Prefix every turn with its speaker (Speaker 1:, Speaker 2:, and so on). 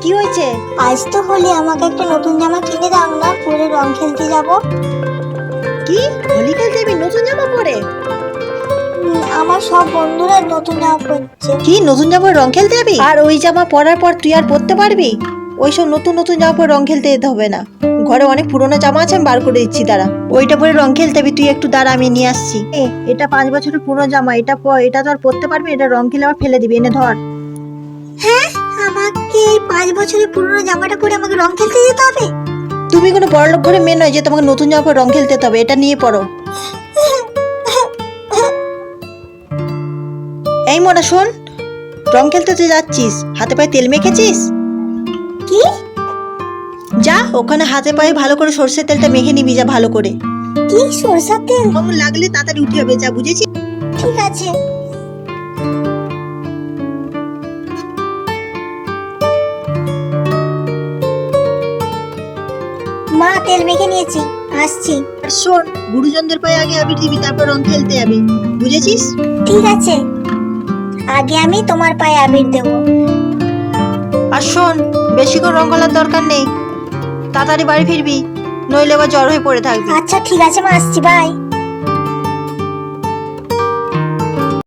Speaker 1: কি হয়েছে?
Speaker 2: আজ তো হোলি, আমাকে একটা নতুন জামা কিনে দাও না, পরে রং খেলতে যাব।
Speaker 1: কি হোলি খেলতে যাবি নতুন জামা পরে?
Speaker 2: আমার সব বন্ধুরা নতুন জামা পরছে।
Speaker 1: কি নতুন জামা রং খেলতে যাবি? আর ওই জামা পরার পর তুই আর পরতে পারবি? ওইসব নতুন নতুন জামা পরে রং খেলতে যেতে হবে না। ঘরে অনেক পুরোনো জামা আছে, আমি বার করে দিচ্ছি, দাঁড়া। ওইটা পরে রং খেলতে যাবি, তুই একটু দাঁড়া, আমি নিয়ে আসছি। এটা 5 বছরের পুরোনো জামা, এটা তো আর পরতে পারবি? এটা রং খেলে আবার ফেলে দিবি, এনে ধর।
Speaker 2: হ্যাঁ, আমাকে এই 5 বছরের পুরনো জামাটা পরে আমাকে রং খেলতে যেতে হবে?
Speaker 1: তুমি কোনো বড়লোক ঘরে মেয়ে নয় যে তোমাকে নতুন জামা পরে রং খেলতে যেতে হবে। এটা নিয়ে পড়ো। এই মোনা শোন, রং খেলতে তুই যাচ্ছিস, হাতে পায়ে তেল মেখেছিস?
Speaker 2: কি?
Speaker 1: যা ওখানে হাতে পায়ে ভালো করে সর্ষের তেলটা মেখে নিবি, যা ভালো করে।
Speaker 2: কি সরষের তেল?
Speaker 1: রং লাগলে তাড়াতাড়ি উঠে হবে, যা, বুঝেছিস?
Speaker 2: ঠিক আছে। মা, তেল মেখে নিয়েছি, আসছি।
Speaker 1: আর শোন, গুরুজনদের পায়ে আগে আবির দিবি, তারপর রং খেলতে যাবি, বুঝেছিস?
Speaker 2: ঠিক আছে, আগে আমি তোমার পায়ে আবির দেবো।
Speaker 1: আর শোন, বেশি করে রং খেলার দরকার নেই, তাড়াতাড়ি বাড়ি ফিরবি, নইলে আবার জ্বর হয়ে পড়ে থাকবি।
Speaker 2: আচ্ছা ঠিক আছে মা, আসছি, বাই।